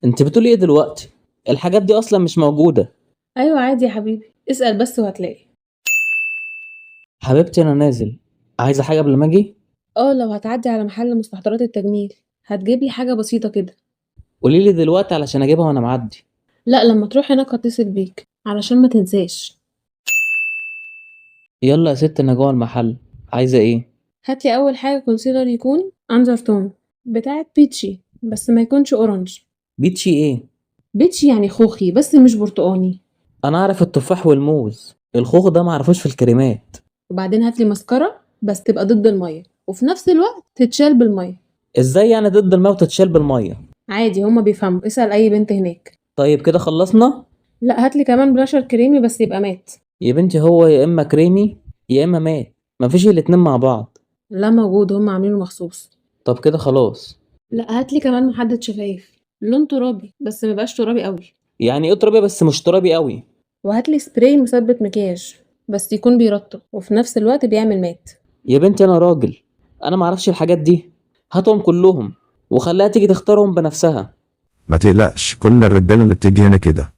انت بتقولي ايه دلوقتي؟ الحاجات دي اصلا مش موجودة. ايوه عادي يا حبيبي، اسأل بس وهتلاقي. حبيبتي انا نازل. عايزة حاجة قبل ما اجي؟ لو هتعدي على محل مستحضرات التجميل هتجيب لي حاجة بسيطة كده. قولي لي دلوقتي علشان اجيبها وانا معدي. لا، لما تروح هناك هتصل بيك علشان ما تنساش. يلا يا ست انا جوه المحل. عايزة ايه؟ هاتلي اول حاجة كونسيلر يكون انذر تون بتاعت بيتشي، بس ما يكونش اورنج. بيتشي ايه؟ بيتشي يعني خوخي بس مش برتقاني. انا اعرف التفاح والموز، الخوخ ده معرفوش في الكريمات. وبعدين هاتلي ماسكارا بس تبقى ضد المية وفي نفس الوقت تتشال بالمية. ازاي يعني ضد الماء وتتشال بالمية؟ عادي، هما بيفهموا، اسأل اي بنت هناك. طيب كده خلصنا. لا، هاتلي كمان بلاشر كريمي بس يبقى مات. يا بنتي هو يا اما كريمي يا اما مات، مفيش الاتنين مع بعض. لا موجود، هما عاملينه مخصوص. طب كده خلاص. لا، هاتلي كمان محدد شفايف لون ترابي بس ميبقاش ترابي قوي. يعني ايه ترابي بس مش ترابي قوي؟ وهاتلي سبراي مثبت مكياج بس يكون بيرطب وفي نفس الوقت بيعمل مات. يا بنتي انا راجل، انا معرفش الحاجات دي. هاتهم كلهم وخليها تيجي تختارهم بنفسها. ما تقلقش، كل الرجاله اللي بتيجي هنا كده.